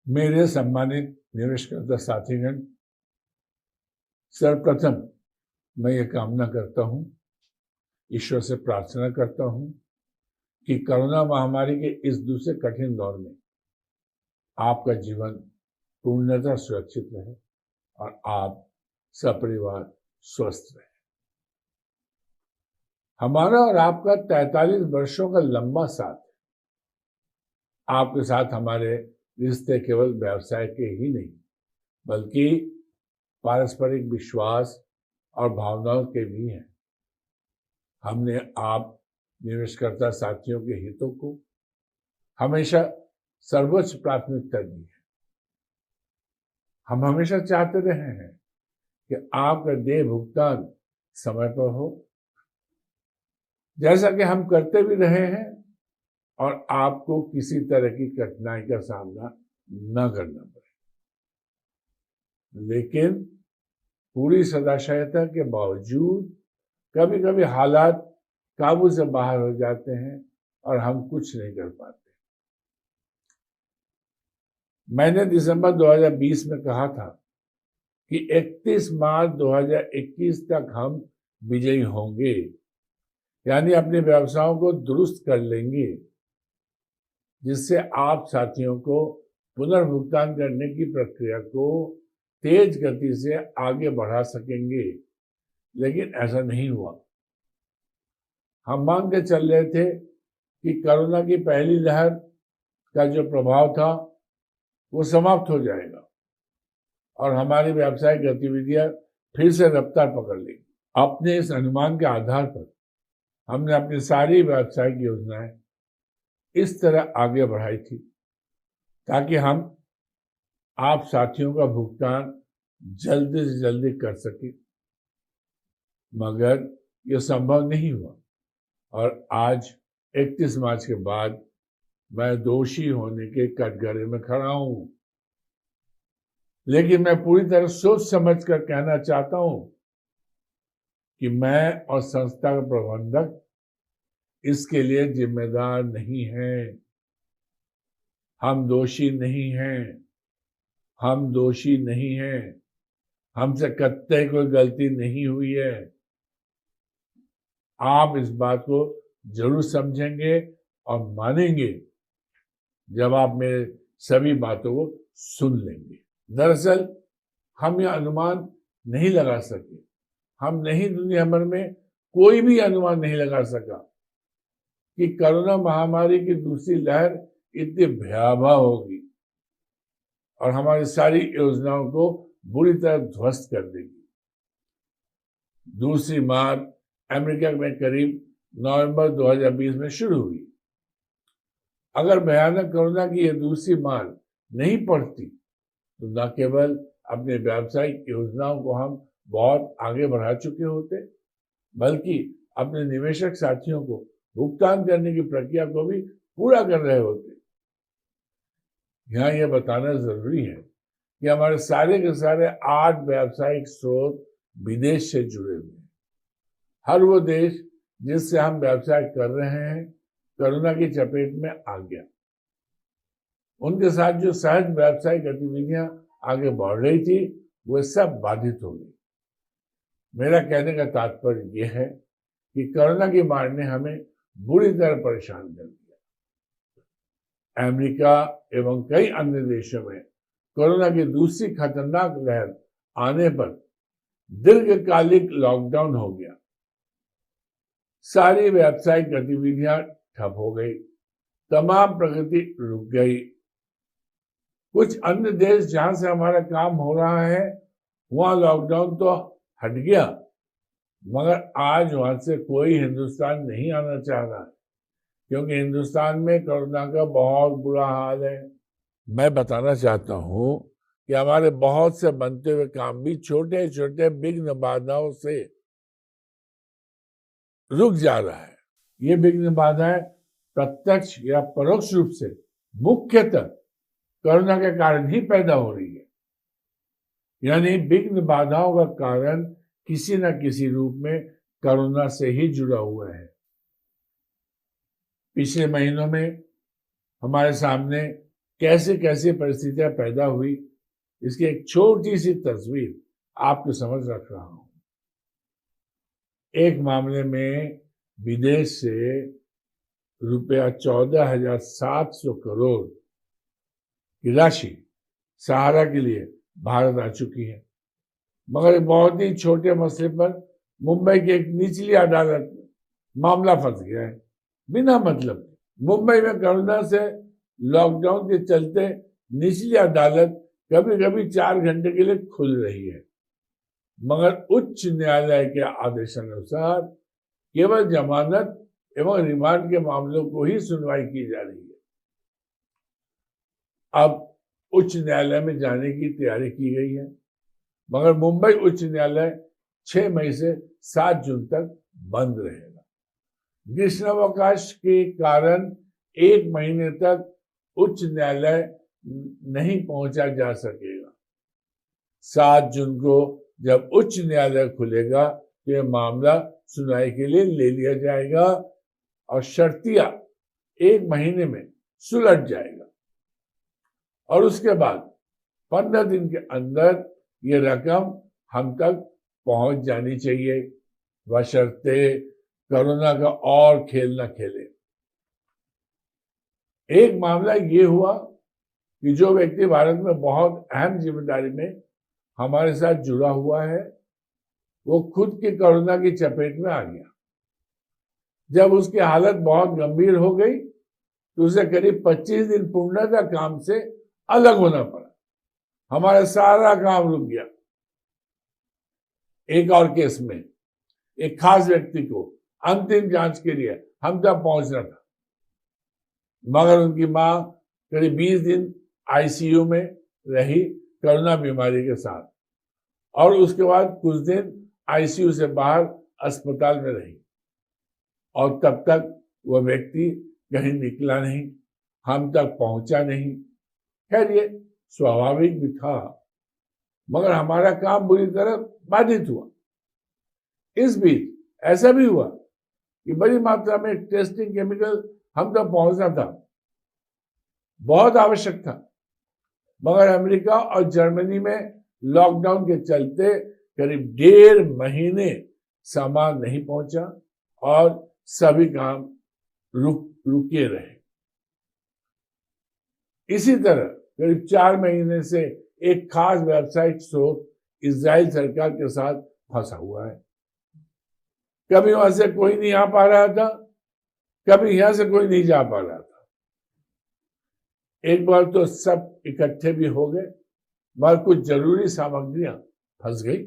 मेरे सम्मानित निवेशकर्ता साथीगण, सर्वप्रथम मैं ये कामना करता हूँ, ईश्वर से प्रार्थना करता हूँ कि कोरोना महामारी के इस दूसरे कठिन दौर में आपका जीवन पूर्णतः सुरक्षित रहे और आप सपरिवार स्वस्थ रहे। हमारा और आपका 43 वर्षों का लंबा साथ है। आपके साथ हमारे रिश्ते केवल व्यवसाय के ही नहीं, बल्कि पारस्परिक विश्वास और भावनाओं के भी हैं। हमने आप निवेशकर्ता साथियों के हितों को हमेशा सर्वोच्च प्राथमिकता दी है। हम हमेशा चाहते रहे हैं कि आपका देय भुगतान समय पर हो, जैसा कि हम करते भी रहे हैं, और आपको किसी तरह की कठिनाई का सामना न करना पड़े। लेकिन पूरी सदाशयता के बावजूद कभी कभी हालात काबू से बाहर हो जाते हैं और हम कुछ नहीं कर पाते। मैंने दिसंबर 2020 में कहा था कि 31 मार्च 2021 तक हम विजयी होंगे, यानी अपने व्यवसायों को दुरुस्त कर लेंगे, जिससे आप साथियों को पुनर्भुगतान करने की प्रक्रिया को तेज गति से आगे बढ़ा सकेंगे। लेकिन ऐसा नहीं हुआ। हम मान के चल रहे थे कि कोरोना की पहली लहर का जो प्रभाव था वो समाप्त हो जाएगा और हमारी व्यावसायिक गतिविधियां फिर से रफ्तार पकड़ लेंगी। अपने इस अनुमान के आधार पर हमने अपनी सारी व्यावसायिक योजनाएं इस तरह आगे बढ़ाई थी ताकि हम आप साथियों का भुगतान जल्दी से जल्दी कर सके, मगर यह संभव नहीं हुआ और आज 31 मार्च के बाद मैं दोषी होने के कटघरे में खड़ा हूं। लेकिन मैं पूरी तरह सोच समझ कर कहना चाहता हूं कि मैं और संस्था का प्रबंधक इसके लिए जिम्मेदार नहीं हैं। हम दोषी नहीं हैं। हम दोषी नहीं हैं। हमसे कतई कोई गलती नहीं हुई है। आप इस बात को जरूर समझेंगे और मानेंगे जब आप मेरे सभी बातों को सुन लेंगे। दरअसल हम यह अनुमान नहीं लगा सके। हम नहीं, दुनिया भर में कोई भी अनुमान नहीं लगा सका कि कोरोना महामारी की दूसरी लहर इतनी भयावह होगी और हमारी सारी योजनाओं को बुरी तरह ध्वस्त कर देगी। दूसरी मार अमेरिका में करीब नवंबर 2020 में शुरू हुई। अगर भयानक कोरोना की यह दूसरी मार नहीं पड़ती तो न केवल अपने व्यावसायिक योजनाओं को हम बहुत आगे बढ़ा चुके होते, बल्कि अपने निवेशक साथियों को भुगतान करने की प्रक्रिया को भी पूरा कर रहे होते। यहाँ यह बताना जरूरी है कि हमारे सारे के सारे 8 व्यावसायिक स्रोत विदेश से जुड़े हुए हैं। हर वो देश जिससे हम व्यवसाय कर रहे हैं कोरोना की चपेट में आ गया। उनके साथ जो सहज व्यावसायिक गतिविधियां आगे बढ़ रही थी वो सब बाधित हो गई। मेरा कहने का तात्पर्य यह है कि कोरोना की मार ने हमें बुरी तरह परेशान कर दिया। अमेरिका एवं कई अन्य देशों में कोरोना की दूसरी खतरनाक लहर आने पर दीर्घकालिक लॉकडाउन हो गया। सारी व्यावसायिक गतिविधियां ठप हो गई। तमाम प्रगति रुक गई। कुछ अन्य देश जहां से हमारा काम हो रहा है वहां लॉकडाउन तो हट गया, मगर आज वहां से कोई हिंदुस्तान नहीं आना चाह रहा है क्योंकि हिंदुस्तान में कोरोना का बहुत बुरा हाल है। मैं बताना चाहता हूं कि हमारे बहुत से बनते हुए काम भी छोटे छोटे विघ्न बाधाओं से रुक जा रहा है। ये विघ्न बाधाएं प्रत्यक्ष या परोक्ष रूप से मुख्यतः कोरोना के कारण ही पैदा हो रही है। यानी विघ्न बाधाओं का कारण किसी न किसी रूप में कोरोना से ही जुड़ा हुआ है। पिछले महीनों में हमारे सामने कैसे कैसे परिस्थितियां पैदा हुई, इसकी एक छोटी सी तस्वीर आपके समझ रख रहा हूं। एक मामले में विदेश से रुपया 14,700 करोड़ की राशि सहारा के लिए भारत आ चुकी है, मगर एक बहुत ही छोटे मसले पर मुंबई की एक निचली अदालत में मामला फंस गया है बिना मतलब। मुंबई में कोरोना से लॉकडाउन के चलते निचली अदालत कभी कभी 4 घंटे के लिए खुल रही है, मगर उच्च न्यायालय के आदेशानुसार केवल जमानत एवं रिमांड के मामलों को ही सुनवाई की जा रही है। अब उच्च न्यायालय में जाने की तैयारी की गई है, मगर मुंबई उच्च न्यायालय 6 मई से 7 जून तक बंद रहेगा। ग्रीष्मावकाश के कारण 1 महीने तक उच्च न्यायालय नहीं पहुंचा जा सकेगा। 7 जून को जब उच्च न्यायालय खुलेगा तो यह मामला सुनवाई के लिए ले लिया जाएगा और शर्तिया 1 महीने में सुलझ जाएगा और उसके बाद 15 दिन के अंदर ये रकम हम तक पहुंच जानी चाहिए, बशर्ते कोरोना का और खेल न खेले। एक मामला ये हुआ कि जो व्यक्ति भारत में बहुत अहम जिम्मेदारी में हमारे साथ जुड़ा हुआ है, वो खुद की कोरोना की चपेट में आ गया। जब उसकी हालत बहुत गंभीर हो गई तो उसे करीब 25 दिन पूर्णतः काम से अलग होना पड़ा। हमारा सारा काम रुक गया। एक और केस में एक खास व्यक्ति को अंतिम जांच के लिए हम तक पहुंचना था, मगर उनकी मां करीब 20 दिन आईसीयू में रही कोरोना बीमारी के साथ और उसके बाद कुछ दिन आईसीयू से बाहर अस्पताल में रही और तब तक वह व्यक्ति कहीं निकला नहीं, हम तक पहुंचा नहीं। खैर ये स्वाभाविक भी था, मगर हमारा काम बुरी तरह बाधित हुआ। इस बीच ऐसा भी हुआ कि बड़ी मात्रा में टेस्टिंग केमिकल हम तक पहुंचना था, बहुत आवश्यक था, मगर अमेरिका और जर्मनी में लॉकडाउन के चलते करीब 1.5 महीने सामान नहीं पहुंचा और सभी काम रुके रहे। इसी तरह करीब 4 महीने से एक खास व्यावसायिक स्रोत इजराइल सरकार के साथ फंसा हुआ है। कभी वहां से कोई नहीं आ पा रहा था, कभी यहां से कोई नहीं जा पा रहा था। एक बार तो सब इकट्ठे भी हो गए, मगर कुछ जरूरी सामग्रियां फंस गई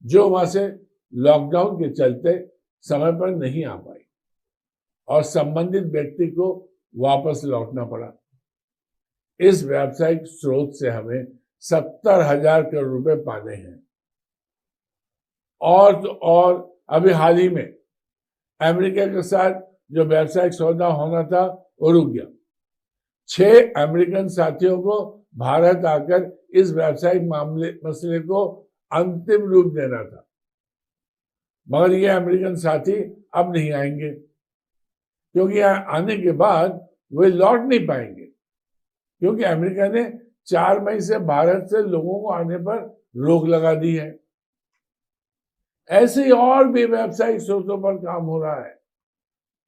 जो वहां से लॉकडाउन के चलते समय पर नहीं आ पाई और संबंधित व्यक्ति को वापस लौटना पड़ा। इस व्यावसायिक स्रोत से हमें 70,000 करोड़ रुपए पाने हैं। और तो और अभी हाल ही में अमेरिका के साथ जो व्यावसायिक सौदा होना था वो रुक गया। 6 अमेरिकन साथियों को भारत आकर इस व्यावसायिक मसले को अंतिम रूप देना था, मगर ये अमेरिकन साथी अब नहीं आएंगे क्योंकि यहाँ आने के बाद वे लौट नहीं पाएंगे, क्योंकि अमेरिका ने 4 मई से भारत से लोगों को आने पर रोक लगा दी है। ऐसे ही और भी व्यावसायिक स्रोतों पर काम हो रहा है,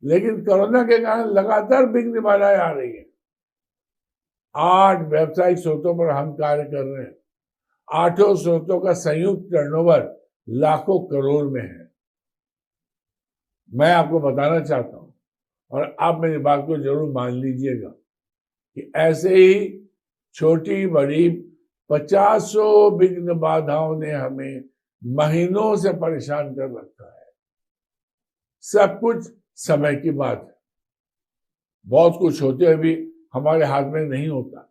लेकिन कोरोना के कारण लगातार बिघ्न बाधाएं आ रही है। 8 व्यावसायिक स्रोतों पर हम कार्य कर रहे हैं। 8 स्रोतों का संयुक्त टर्नओवर लाखों करोड़ में है। मैं आपको बताना चाहता हूं और आप मेरी बात को जरूर मान लीजिएगा कि ऐसे ही छोटी बड़ी 50 विघ्न बाधाओं ने हमें महीनों से परेशान कर रखा है। सब कुछ समय की बात है। बहुत कुछ होते हुए भी हमारे हाथ में नहीं होता।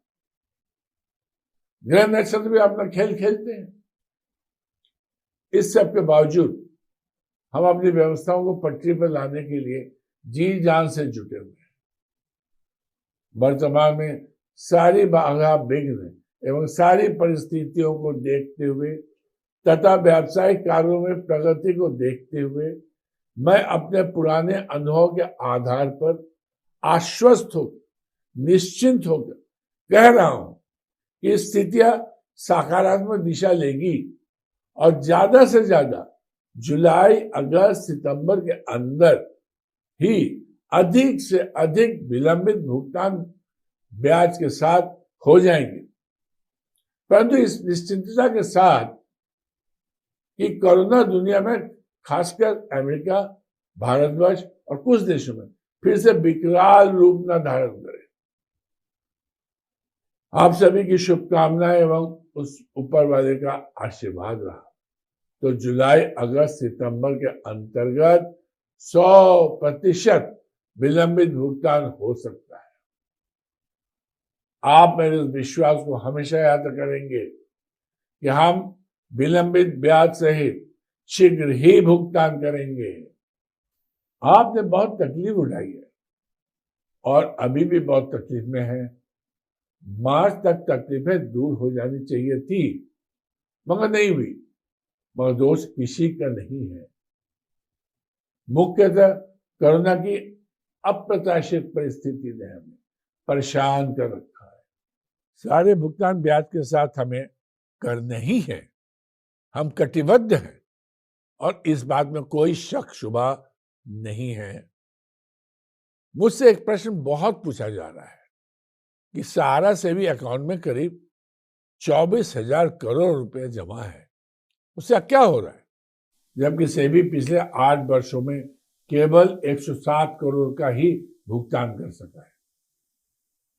ग्रह नक्षत्र भी अपना खेल खेलते हैं। इस सब के बावजूद हम अपनी व्यवस्थाओं को पटरी पर लाने के लिए जी जान से जुटे हुए हैं। वर्तमान में सारी बाधा विघ्न एवं सारी परिस्थितियों को देखते हुए तथा व्यावसायिक कार्यों में प्रगति को देखते हुए मैं अपने पुराने अनुभव के आधार पर आश्वस्त होकर, निश्चिंत होकर कह रहा हूं कि स्थितियां सकारात्मक दिशा लेगी और ज्यादा से ज्यादा जुलाई, अगस्त, सितंबर के अंदर ही अधिक से अधिक विलंबित भुगतान ब्याज के साथ हो जाएंगे। परंतु इस निश्चितता के साथ कि कोरोना दुनिया में, खासकर अमेरिका, भारतवर्ष और कुछ देशों में फिर से विकराल रूप न धारण करे। आप सभी की शुभकामनाएं एवं उस ऊपर वाले का आशीर्वाद रहा तो जुलाई, अगस्त, सितंबर के अंतर्गत 100% विलंबित भुगतान हो सकता है। आप मेरे इस विश्वास को हमेशा याद करेंगे कि हम विलंबित ब्याज सहित शीघ्र ही भुगतान करेंगे। आपने बहुत तकलीफ उठाई है और अभी भी बहुत तकलीफ में है। मार्च तक तकलीफें दूर हो जानी चाहिए थी, मगर नहीं हुई। मगर दोष किसी का नहीं है। मुख्यतः कोरोना की अप्रत्याशित परिस्थिति ने हमें परेशान कर रखा है। सारे भुगतान ब्याज के साथ हमें करने ही है। हम कटिबद्ध हैं और इस बात में कोई शक शुबा नहीं है। मुझसे एक प्रश्न बहुत पूछा जा रहा है कि सहारा सेवी अकाउंट में करीब 24,000 करोड़ रुपए जमा है, उससे क्या हो रहा है? जबकि सेबी पिछले 8 वर्षों में केवल 107 करोड़ का ही भुगतान कर सका है।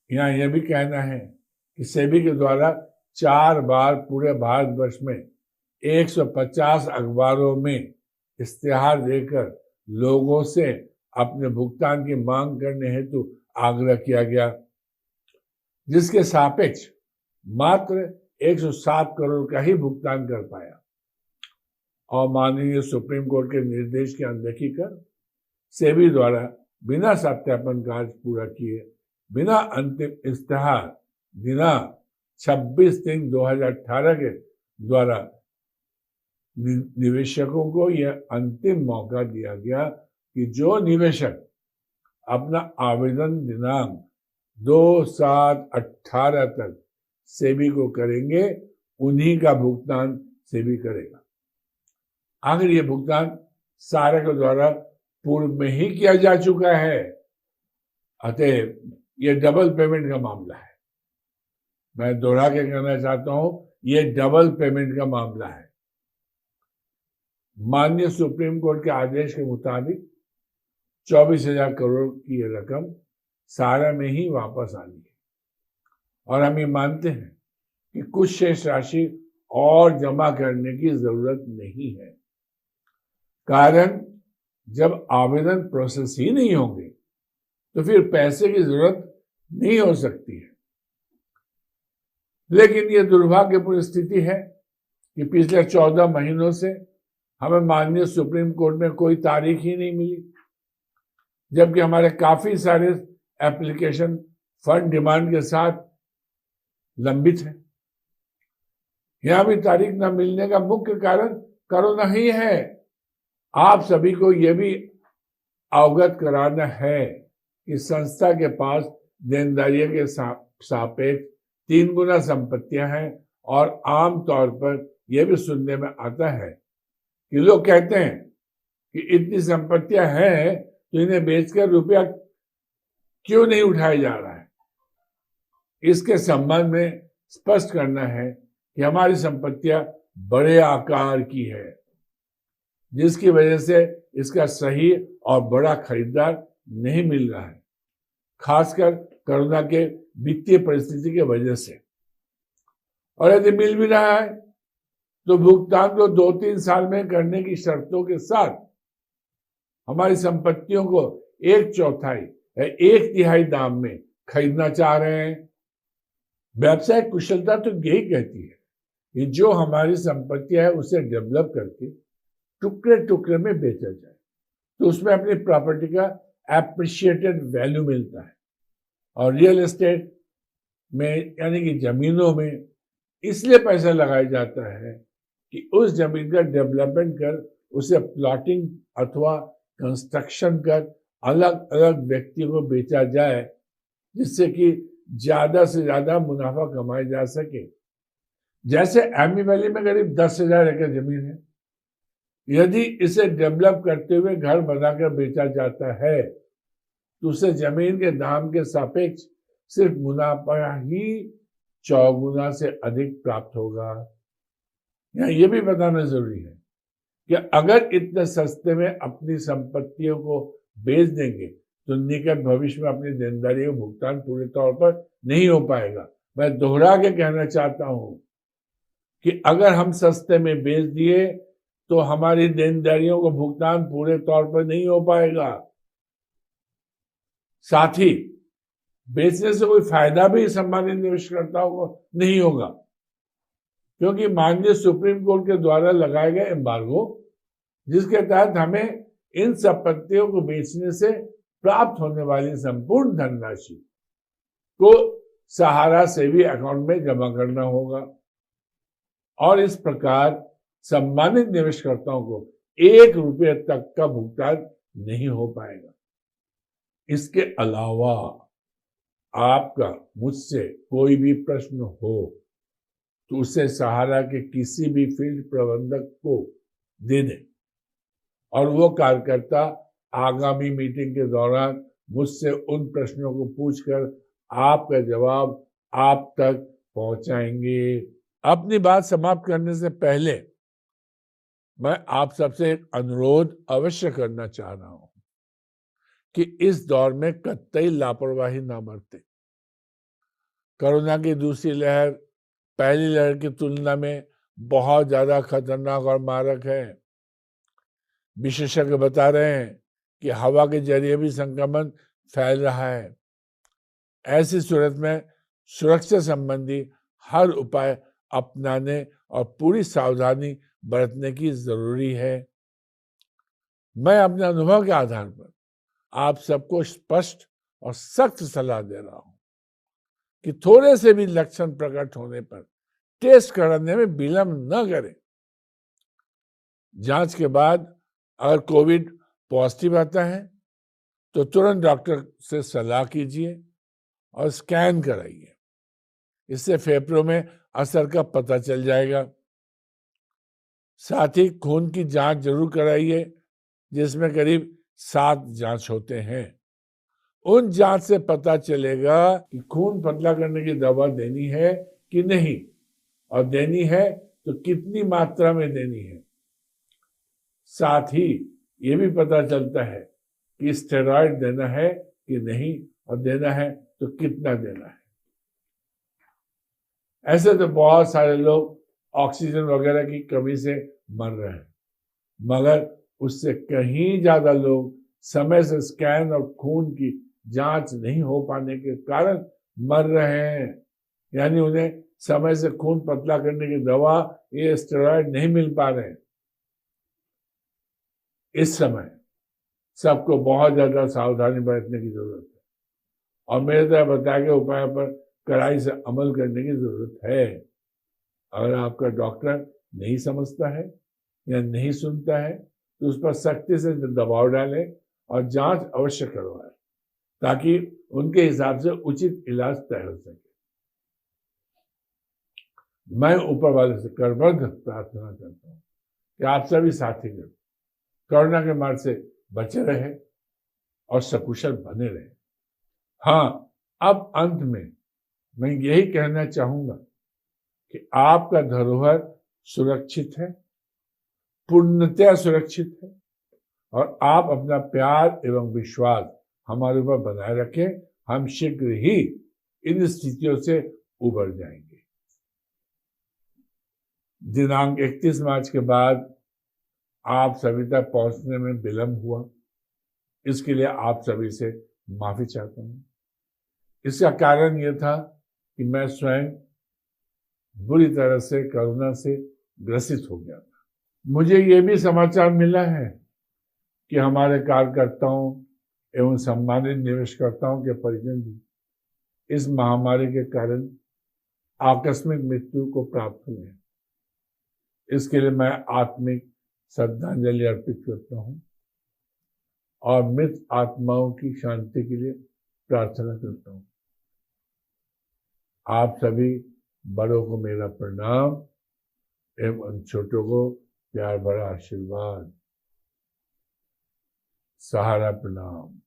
यहाँ यह भी कहना है कि सेबी के द्वारा 4 बार पूरे भारतवर्ष में 150 अखबारों में इश्तेहार देकर लोगों से अपने भुगतान की मांग करने हेतु आग्रह किया गया, जिसके सापेक्ष मात्र 107 करोड़ का ही भुगतान कर पाया। और माननीय सुप्रीम कोर्ट के निर्देश की अनदेखी कर सेबी द्वारा बिना सत्यापन कार्य पूरा किए, बिना अंतिम इश्तेहार दिनांक 26/3/2018 के द्वारा निवेशकों को यह अंतिम मौका दिया गया कि जो निवेशक अपना आवेदन दिनांक 2/7/18 तक सेबी को करेंगे, उन्हीं का भुगतान सेबी करेगा। आखिर ये भुगतान सारे के द्वारा पूर्व में ही किया जा चुका है, अतः ये डबल पेमेंट का मामला है। मैं दोहरा के कहना चाहता हूं, ये डबल पेमेंट का मामला है। माननीय सुप्रीम कोर्ट के आदेश के मुताबिक 24,000 करोड़ की ये रकम सारा में ही वापस आनी है और हम ये मानते हैं कि कुछ शेष राशि और जमा करने की जरूरत नहीं है। कारण जब आवेदन प्रोसेस ही नहीं होंगे तो फिर पैसे की जरूरत नहीं हो सकती है। लेकिन यह दुर्भाग्यपूर्ण स्थिति है कि पिछले 14 महीनों से हमें माननीय सुप्रीम कोर्ट में कोई तारीख ही नहीं मिली, जबकि हमारे काफी सारे एप्लीकेशन फंड डिमांड के साथ लंबित है। यहां भी तारीख न मिलने का मुख्य कारण कोरोना ही है। आप सभी को यह भी अवगत कराना है कि संस्था के पास देनदारियों के सापेक्ष 3 गुना संपत्तियां हैं और आमतौर पर यह भी सुनने में आता है कि लोग कहते हैं कि इतनी संपत्तियां हैं तो इन्हें बेचकर रुपया क्यों नहीं उठाया जा रहा है। इसके संबंध में स्पष्ट करना है कि हमारी संपत्तियां बड़े आकार की है, जिसकी वजह से इसका सही और बड़ा खरीदार नहीं मिल रहा है, खासकर कोरोना के वित्तीय परिस्थिति की वजह से। और यदि मिल भी रहा है तो भुगतान को 2-3 साल में करने की शर्तों के साथ हमारी संपत्तियों को 1/4 या 1/3 दाम में खरीदना चाह रहे हैं। व्यावसायिक कुशलता तो यही कहती है कि जो हमारी संपत्तियां है उसे डेवलप करके टुकड़े टुकड़े में बेचा जाए तो उसमें अपनी प्रॉपर्टी का एप्रिशिएटेड वैल्यू मिलता है। और रियल एस्टेट में यानी कि जमीनों में इसलिए पैसा लगाया जाता है कि उस जमीन का डेवलपमेंट कर उसे प्लॉटिंग अथवा कंस्ट्रक्शन कर अलग अलग व्यक्तियों को बेचा जाए, जिससे कि ज्यादा से ज्यादा मुनाफा कमाया जा सके। जैसे एमी वैली में करीब 10,000 एकड़ जमीन है, यदि इसे डेवलप करते हुए घर बनाकर बेचा जाता है तो उसे जमीन के दाम के सापेक्ष सिर्फ मुनाफा ही 4 गुना से अधिक प्राप्त होगा। यहाँ ये भी बताना जरूरी है कि अगर इतने सस्ते में अपनी संपत्तियों को बेच देंगे तो निकट भविष्य में अपनी देनदारियों का भुगतान पूरे तौर पर नहीं हो पाएगा। मैं दोहरा के कहना चाहता हूं कि अगर हम सस्ते में बेच दिए तो हमारी देनदारियों का भुगतान पूरे तौर पर नहीं हो पाएगा। साथ ही बेचने से कोई फायदा भी सम्मानित निवेशकर्ताओं को नहीं होगा, क्योंकि माननीय सुप्रीम कोर्ट के द्वारा लगाए गए एम्बार्गो, जिसके तहत हमें इन संपत्तियों को बेचने से प्राप्त होने वाली संपूर्ण धनराशि को सहारा सेवी अकाउंट में जमा करना होगा और इस प्रकार सम्मानित निवेशकर्ताओं को 1 रुपये तक का भुगतान नहीं हो पाएगा। इसके अलावा आपका मुझसे कोई भी प्रश्न हो तो उसे सहारा के किसी भी फील्ड प्रबंधक को दे दें और वो कार्यकर्ता आगामी मीटिंग के दौरान मुझसे उन प्रश्नों को पूछकर आपका जवाब आप तक पहुंचाएंगे। अपनी बात समाप्त करने से पहले मैं आप सबसे एक अनुरोध अवश्य करना चाह रहा हूं कि इस दौर में कतई लापरवाही ना बरतें। कोरोना की दूसरी लहर पहली लहर की तुलना में बहुत ज्यादा खतरनाक और मारक है। विशेषज्ञ बता रहे हैं कि हवा के जरिए भी संक्रमण फैल रहा है। ऐसी सूरत में सुरक्षा संबंधी हर उपाय अपनाने और पूरी सावधानी बरतने की जरूरी है। मैं अपने अनुभव के आधार पर आप सबको स्पष्ट और सख्त सलाह दे रहा हूं कि थोड़े से भी लक्षण प्रकट होने पर टेस्ट कराने में विलंब न करें। जांच के बाद अगर कोविड पॉजिटिव आता है तो तुरंत डॉक्टर से सलाह कीजिए और स्कैन कराइए। इससे फेफड़ों में असर का पता चल जाएगा। साथ ही खून की जांच जरूर कराइए, जिसमें करीब 7 जांच होते हैं। उन जांच से पता चलेगा कि खून पतला करने की दवा देनी है कि नहीं, और देनी है तो कितनी मात्रा में देनी है। साथ ही ये भी पता चलता है कि स्टेरॉइड देना है कि नहीं, और देना है तो कितना देना है। ऐसे तो बहुत सारे लोग ऑक्सीजन वगैरह की कमी से मर रहे हैं, मगर उससे कहीं ज्यादा लोग समय से स्कैन और खून की जांच नहीं हो पाने के कारण मर रहे हैं। यानी उन्हें समय से खून पतला करने की दवा, ये स्टेरॉइड नहीं मिल पा रहे हैं। इस समय सबको बहुत ज्यादा सावधानी बरतने की जरूरत है और मेरे द्वारा बताए गए उपायों पर कड़ाई से अमल करने की जरूरत है। अगर आपका डॉक्टर नहीं समझता है या नहीं सुनता है तो उस पर सख्ती से दबाव डालें और जांच अवश्य करवाएं, ताकि उनके हिसाब से उचित इलाज तय हो सके। मैं ऊपर वाले से करबद्ध प्रार्थना करता हूँ कि आप सभी साथीगण कोरोना के मार से बचे रहे और सकुशल बने रहे। हाँ, अब अंत में मैं यही कहना चाहूंगा कि आपका धरोहर सुरक्षित है, पूर्णतया सुरक्षित है, और आप अपना प्यार एवं विश्वास हमारे ऊपर बनाए रखें। हम शीघ्र ही इन स्थितियों से उबर जाएंगे। दिनांक 31 मार्च के बाद आप सभी तक पहुंचने में विलंब हुआ, इसके लिए आप सभी से माफी चाहता हूं। इसका कारण यह था कि मैं स्वयं बुरी तरह से कोरोना से ग्रसित हो गया था। मुझे ये भी समाचार मिला है कि हमारे कार्यकर्ताओं एवं सम्मानित निवेशकर्ताओं के परिजन भी इस महामारी के कारण आकस्मिक मृत्यु को प्राप्त हुए हैं। इसके लिए मैं आत्मिक श्रद्धांजलि अर्पित करता हूं और मृत आत्माओं की शांति के लिए प्रार्थना करता हूं। आप सभी बड़ों को मेरा प्रणाम एवं उन छोटों को प्यार भरा आशीर्वाद। सहारा प्रणाम।